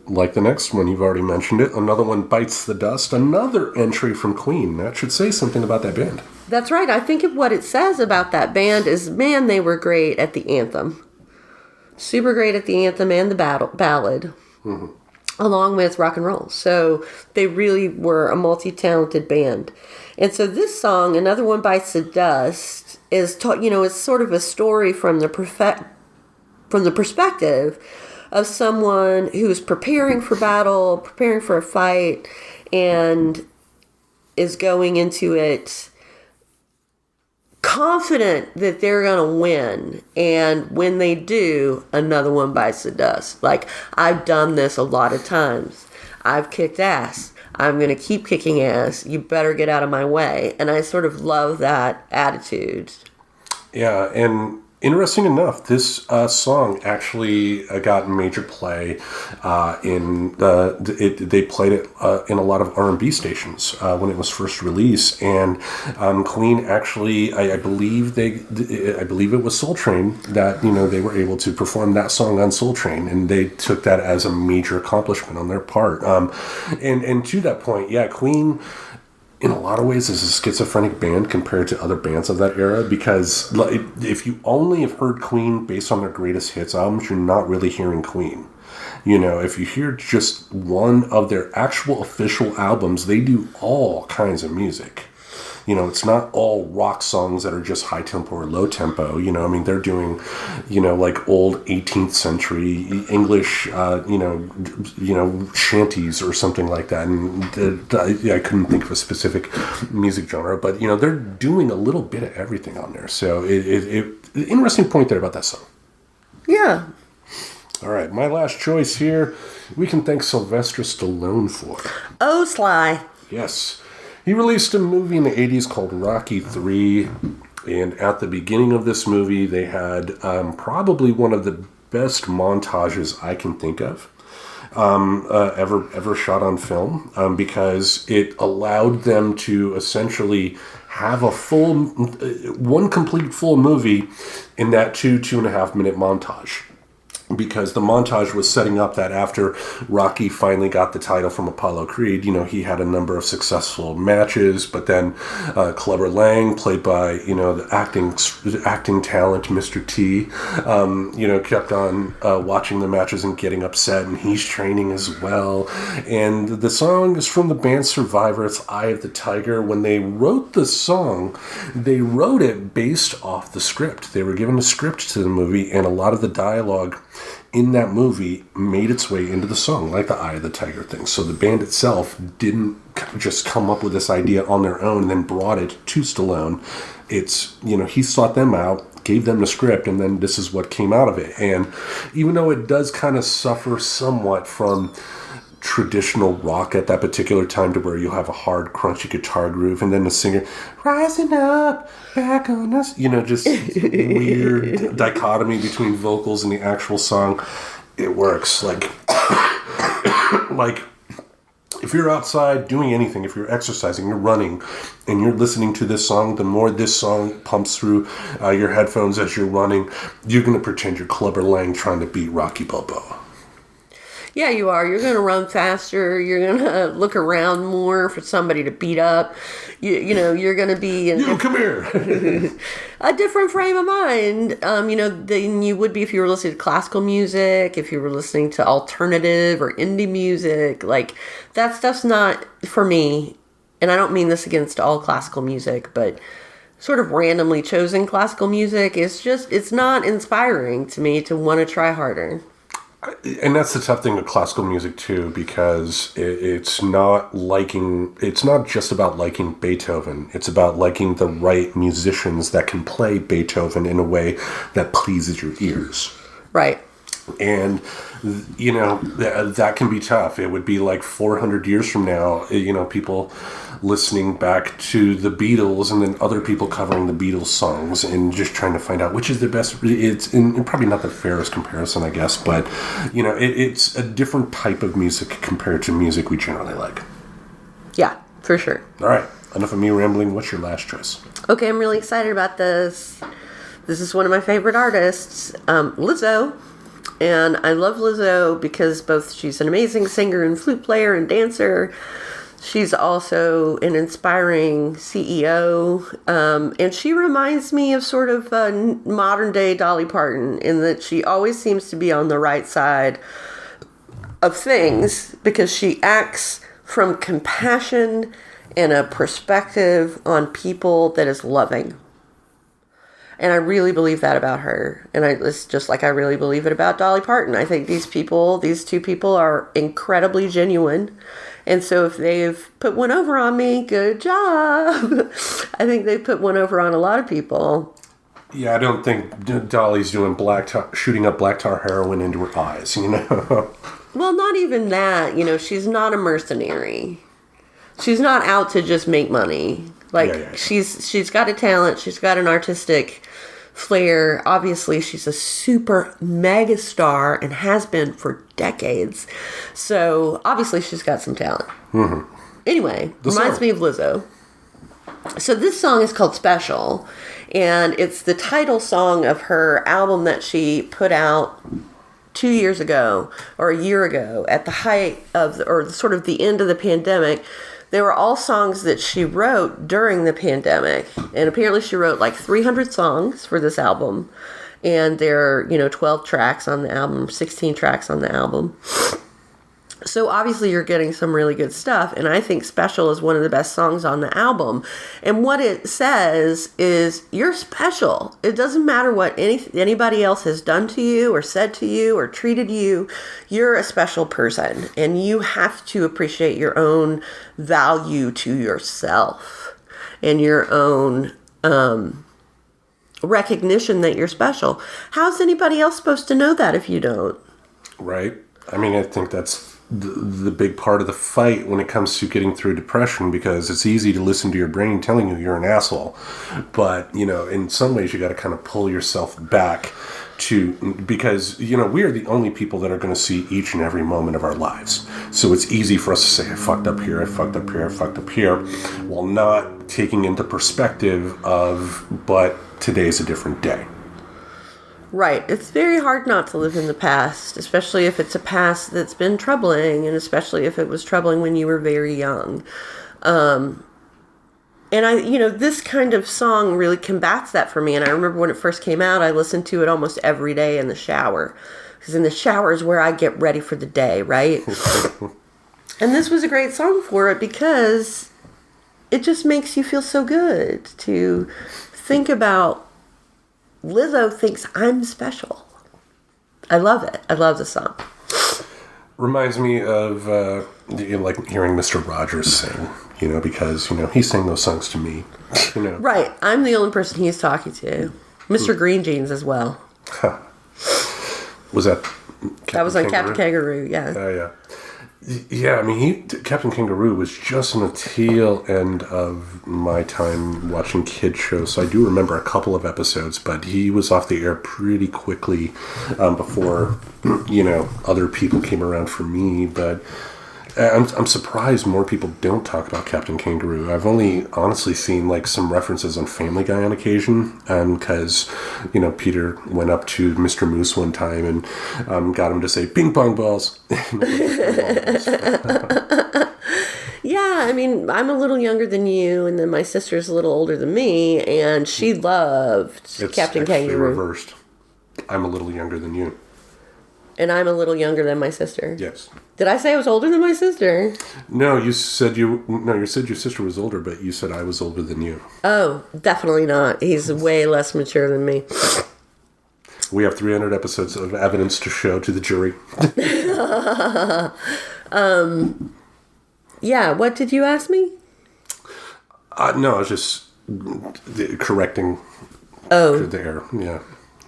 Like the next one, you've already mentioned it. Another one, Bites the Dust. Another entry from Queen. That should say something about that band. That's right. I think what it says about that band is, man, they were great at the anthem. Super great at the anthem and the ballad. Mm-hmm. Along with rock and roll. So they really were a multi-talented band. And so this song, Another One Bites the Dust, is it's sort of a story from the perspective of someone who's preparing for battle, preparing for a fight, and is going into it confident that they're going to win. And when they do, another one bites the dust. Like, I've done this a lot of times. I've kicked ass. I'm going to keep kicking ass. You better get out of my way. And I sort of love that attitude. Yeah, and interesting enough, this song actually got major play they played it in a lot of R&B stations when it was first released, and Queen actually, I believe it was Soul Train that they were able to perform that song on Soul Train, and they took that as a major accomplishment on their part. And to that point, yeah, Queen, in a lot of ways, is a schizophrenic band compared to other bands of that era, because if you only have heard Queen based on their greatest hits albums, you're not really hearing Queen. If you hear just one of their actual official albums, they do all kinds of music. It's not all rock songs that are just high tempo or low tempo. They're doing, like old 18th century English, shanties or something like that. And I couldn't think of a specific music genre, but, they're doing a little bit of everything on there. So interesting point there about that song. Yeah. All right. My last choice here, we can thank Sylvester Stallone for. Oh, Sly. Yes. He released a movie in the 80s called Rocky III, and at the beginning of this movie, they had probably one of the best montages I can think of ever shot on film, because it allowed them to essentially have one complete full movie in that 2.5 minute montage. Because the montage was setting up that after Rocky finally got the title from Apollo Creed, he had a number of successful matches, but then Clubber Lang, played by, the acting talent, Mr. T, kept on watching the matches and getting upset, and he's training as well. And the song is from the band Survivor, it's Eye of the Tiger. When they wrote the song, they wrote it based off the script. They were given a script to the movie, and a lot of the dialogue in that movie made its way into the song, like the Eye of the Tiger thing. So the band itself didn't just come up with this idea on their own and then brought it to Stallone. It's, he sought them out, gave them the script, and then this is what came out of it. And even though it does kind of suffer somewhat from traditional rock at that particular time to where you have a hard, crunchy guitar groove, and then the singer rising up, back on us. You know, just weird dichotomy between vocals and the actual song. It works. Like, if you're outside doing anything, if you're exercising, you're running, and you're listening to this song, the more this song pumps through your headphones as you're running, you're going to pretend you're Clubber Lang trying to beat Rocky Balboa. Yeah, you are. You're going to run faster. You're going to look around more for somebody to beat up. You know, you're going to be in Come here. a different frame of mind, than you would be if you were listening to classical music, if you were listening to alternative or indie music. Like, that stuff's not for me. And I don't mean this against all classical music, but sort of randomly chosen classical music is just, it's not inspiring to me to want to try harder. And that's the tough thing with classical music too, because it's not just about liking Beethoven. It's about liking the right musicians that can play Beethoven in a way that pleases your ears. Right. And, you know, that can be tough. It would be like 400 years from now, you know, people listening back to the Beatles and then other people covering the Beatles songs and just trying to find out which is the best. It's probably not the fairest comparison, I guess, but, you know, it's a different type of music compared to music we generally like. Yeah, for sure. All right. Enough of me rambling. What's your last choice? Okay, I'm really excited about this. This is one of my favorite artists, Lizzo. And I love Lizzo because both she's an amazing singer and flute player and dancer. She's also an inspiring CEO. And she reminds me of sort of modern day Dolly Parton in that she always seems to be on the right side of things because she acts from compassion and a perspective on people that is loving. And I really believe that about her. And it's just like I really believe it about Dolly Parton. I think these two people are incredibly genuine. And so if they've put one over on me, good job. I think they've put one over on a lot of people. Yeah, I don't think Dolly's doing shooting up black tar heroin into her eyes, you know? Well, not even that. You know, she's not a mercenary. She's not out to just make money. Like, she's got a talent. She's got an artistic flair. Obviously, she's a super mega star and has been for decades. So, obviously, she's got some talent. Mm-hmm. Anyway, reminds me of Lizzo. So, this song is called Special. And it's the title song of her album that she put out 2 years ago or a year ago at the height of, or sort of the end of the pandemic. They were all songs that she wrote during the pandemic. And apparently she wrote like 300 songs for this album. And there are, 12 tracks on the album, 16 tracks on the album. So obviously you're getting some really good stuff. And I think Special is one of the best songs on the album. And what it says is you're special. It doesn't matter what anybody else has done to you or said to you or treated you. You're a special person. And you have to appreciate your own value to yourself and your own recognition that you're special. How's anybody else supposed to know that if you don't? Right. I mean, I think that's the big part of the fight when it comes to getting through depression, because it's easy to listen to your brain telling you you're an asshole. But, in some ways you got to kind of pull yourself back because, we are the only people that are going to see each and every moment of our lives. So it's easy for us to say, I fucked up here, I fucked up here, I fucked up here, while not taking into perspective of, but today's a different day. Right. It's very hard not to live in the past, especially if it's a past that's been troubling, and especially if it was troubling when you were very young. And this kind of song really combats that for me. And I remember when it first came out, I listened to it almost every day in the shower. Because in the shower is where I get ready for the day, right? And this was a great song for it because it just makes you feel so good to think about Lizzo thinks I'm special. I love it. I love the song. Reminds me of like hearing Mr. Rogers sing, because, he sang those songs to me, Right. I'm the only person he's talking to. Mr. Green Jeans as well. Huh. Was that Captain That was on Kangaroo? Captain Kangaroo, yeah. Oh, yeah. Yeah, I mean, Captain Kangaroo was just in the tail end of my time watching kid shows, so I do remember a couple of episodes, but he was off the air pretty quickly before, other people came around for me, but I'm surprised more people don't talk about Captain Kangaroo. I've only honestly seen like some references on Family Guy on occasion, because Peter went up to Mr. Moose one time and got him to say ping pong balls. Yeah, I mean, I'm a little younger than you, and then my sister's a little older than me, and she loved Captain It's Kangaroo. reversed. I'm a little younger than you. And I'm a little younger than my sister. Yes. Did I say I was older than my sister? No, you said your sister was older, but you said I was older than you. Oh, definitely not. He's way less mature than me. We have 300 episodes of evidence to show to the jury. Yeah, what did you ask me? No, I was just correcting the error. Yeah.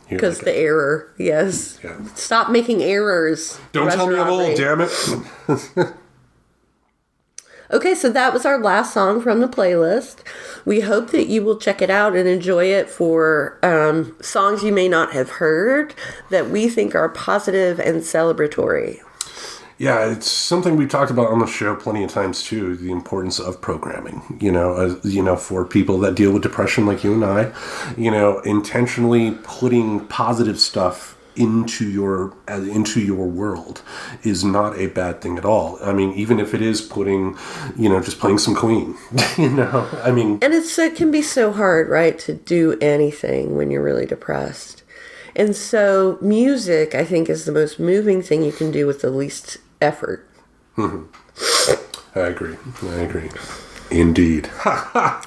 Here Because we the go. error, yes. Yeah. Stop making errors. Don't tell me I'm old, damn it. Okay, so that was our last song from the playlist. We hope that you will check it out and enjoy it for songs you may not have heard that we think are positive and celebratory. Yeah, it's something we talked about on the show plenty of times too. The importance of programming, for people that deal with depression like you and I, intentionally putting positive stuff into your world is not a bad thing at all. I mean, even if it is putting, just playing some Queen, I mean, And it can be so hard, right, to do anything when you're really depressed. And so music, I think, is the most moving thing you can do with the least effort. I agree. Indeed.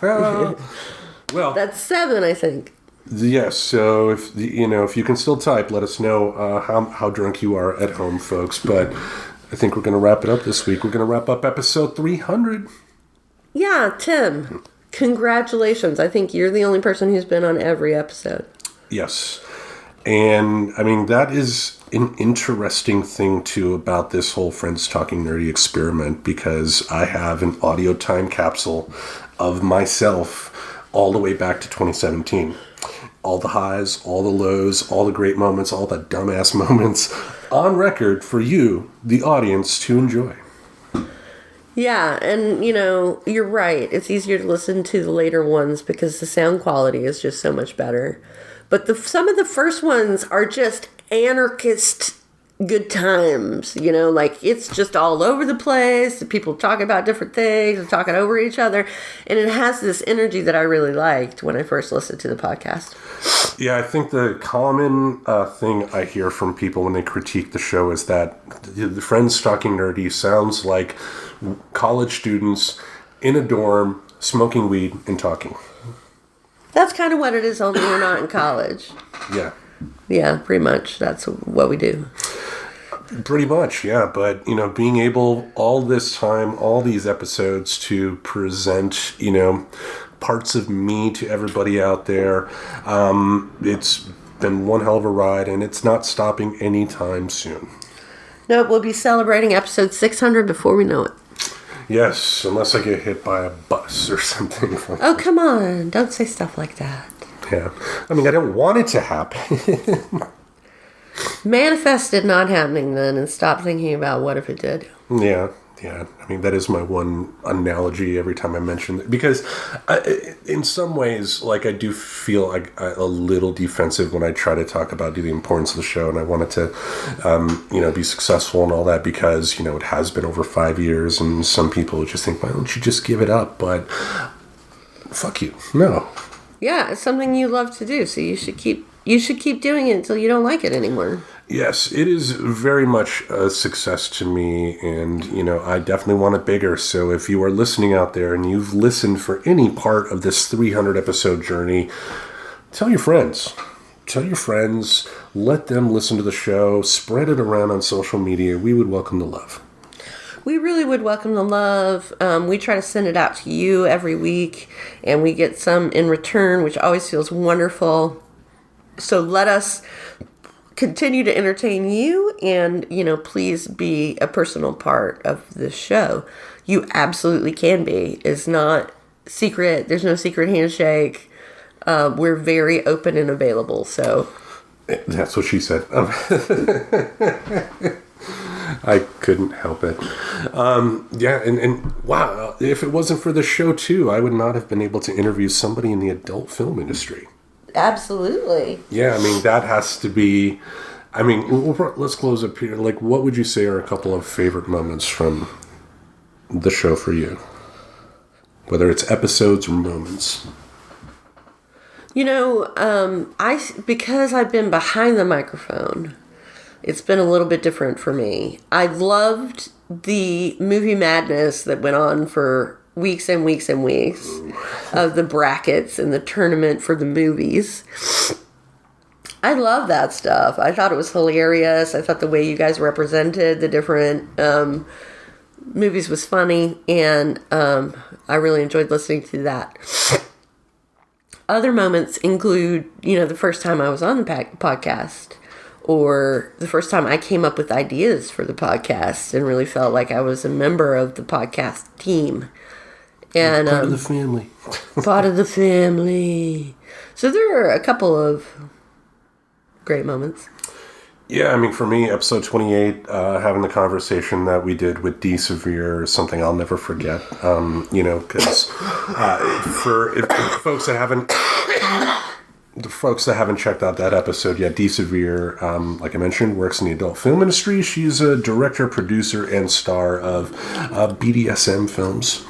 Well, That's 7, I think. yes. So if you can still type, let us know how drunk you are at home, folks. But I think we're going to wrap it up this week. We're going to wrap up episode 300. Yeah, Tim, congratulations. I think you're the only person who's been on every episode. Yes. And I mean, that is an interesting thing too about this whole Friends Talking Nerdy experiment, because I have an audio time capsule of myself all the way back to 2017. All the highs, all the lows, all the great moments, all the dumbass moments on record for you, the audience, to enjoy. Yeah, and you're right. It's easier to listen to the later ones because the sound quality is just so much better. But some of the first ones are just anarchist good times, like it's just all over the place. People talking about different things and talking over each other. And it has this energy that I really liked when I first listened to the podcast. Yeah, I think the common thing I hear from people when they critique the show is that the Friends Talking Nerdy sounds like college students in a dorm smoking weed and talking. That's kind of what it is, only we're not in college. Yeah. Yeah, pretty much. That's what we do. Pretty much, yeah. But, being able all this time, all these episodes to present, parts of me to everybody out there, it's been one hell of a ride, and it's not stopping anytime soon. Nope, we'll be celebrating episode 600 before we know it. Yes, unless I get hit by a bus or something. Oh, come on. Don't say stuff like that. Yeah. I mean, I don't want it to happen. Manifest it not happening then and stop thinking about what if it did. Yeah. I mean, that is my one analogy every time I mention it. Because in some ways, like, I do feel like a little defensive when I try to talk about the importance of the show. And I wanted to, be successful and all that because, it has been over 5 years. And some people just think, why don't you just give it up? But fuck you. No. Yeah, it's something you love to do. So you should keep doing it until you don't like it anymore. Yes, it is very much a success to me, and, I definitely want it bigger. So if you are listening out there and you've listened for any part of this 300 episode journey, tell your friends. Tell your friends, let them listen to the show, spread it around on social media. We would welcome the love. We really would welcome the love. We try to send it out to you every week, and we get some in return, which always feels wonderful. So let us continue to entertain you and, please be a personal part of this show. You absolutely can be. It's not secret. There's no secret handshake. We're very open and available. So that's what she said. I couldn't help it. And wow, if it wasn't for the show too, I would not have been able to interview somebody in the adult film industry. Absolutely. Yeah, I mean, that has to be... I mean, let's close up here. Like, what would you say are a couple of favorite moments from the show for you? Whether it's episodes or moments. Because I've been behind the microphone, it's been a little bit different for me. I loved the movie madness that went on for weeks and weeks and weeks of the brackets and the tournament for the movies. I love that stuff. I thought it was hilarious. I thought the way you guys represented the different movies was funny, and I really enjoyed listening to that. Other moments include, the first time I was on the podcast, or the first time I came up with ideas for the podcast and really felt like I was a member of the podcast team. And part of the family. Part of the family. So there are a couple of great moments. Yeah, I mean, for me, episode 28, having the conversation that we did with D. Severe is something I'll never forget. Because for folks that haven't... The folks that haven't checked out that episode yet, D. Severe, like I mentioned, works in the adult film industry. She's a director, producer, and star of BDSM films.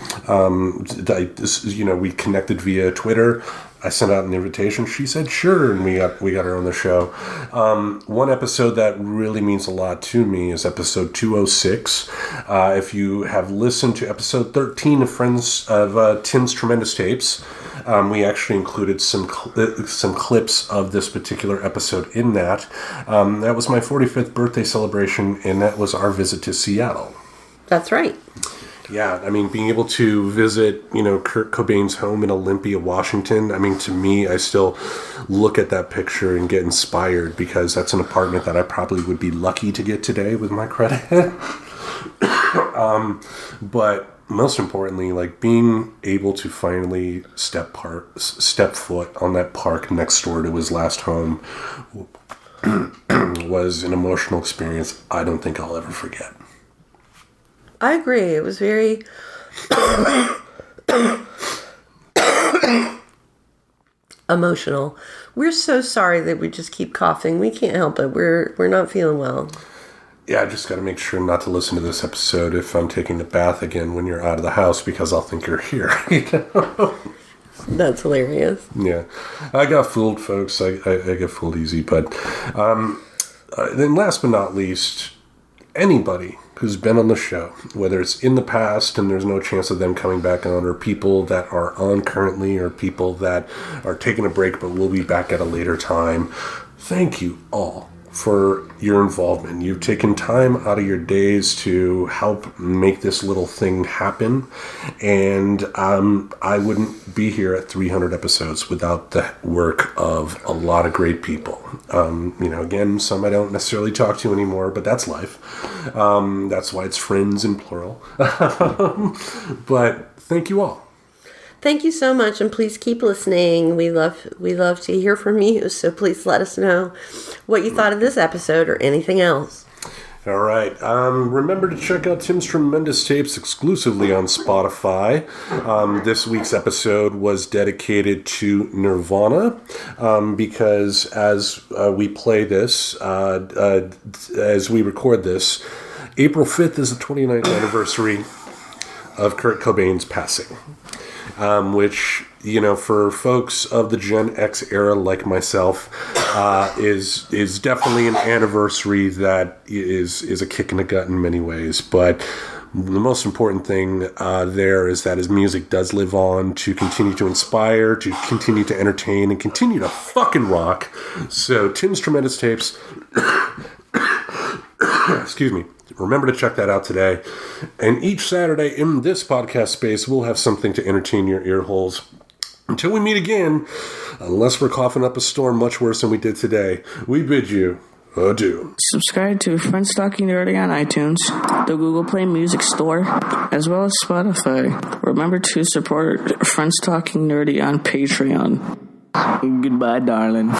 We connected via Twitter. I sent out an invitation. She said sure, and we got her on the show. One episode that really means a lot to me is episode 206. If you have listened to episode 13 of Friends of Tim's Tremendous Tapes, we actually included some clips of this particular episode in that. That was my 45th birthday celebration, and that was our visit to Seattle. That's right. Yeah, I mean, being able to visit, Kurt Cobain's home in Olympia, Washington, I mean, to me, I still look at that picture and get inspired because that's an apartment that I probably would be lucky to get today with my credit. But most importantly, like being able to finally step foot on that park next door to his last home was an emotional experience I don't think I'll ever forget. I agree. It was very emotional. We're so sorry that we just keep coughing. We can't help it. We're not feeling well. Yeah, I just got to make sure not to listen to this episode if I'm taking the bath again when you're out of the house because I'll think you're here. That's hilarious. Yeah. I got fooled, folks. I get fooled easy. But then last but not least, anybody who's been on the show, whether it's in the past and there's no chance of them coming back on, or people that are on currently, or people that are taking a break but will be back at a later time, thank you all for your involvement. You've taken time out of your days to help make this little thing happen, and I wouldn't be here at 300 episodes without the work of a lot of great people. Again, some I don't necessarily talk to anymore, but that's life. That's why it's friends in plural. But thank you all. Thank you so much, and please keep listening. We love to hear from you, so please let us know what you thought of this episode or anything else. All right. Remember to check out Tim's Tremendous Tapes exclusively on Spotify. This week's episode was dedicated to Nirvana because as we play this, as we record this, April 5th is the 29th anniversary of Kurt Cobain's passing. Which, for folks of the Gen X era like myself, is definitely an anniversary that is a kick in the gut in many ways. But the most important thing there is that his music does live on to continue to inspire, to continue to entertain, and continue to fucking rock. So, Tim's Tremendous Tapes... Excuse me. Remember to check that out today. And each Saturday in this podcast space, we'll have something to entertain your ear holes. Until we meet again, unless we're coughing up a storm much worse than we did today, we bid you adieu. Subscribe to Friends Talking Nerdy on iTunes, the Google Play Music Store, as well as Spotify. Remember to support Friends Talking Nerdy on Patreon. Goodbye, darling.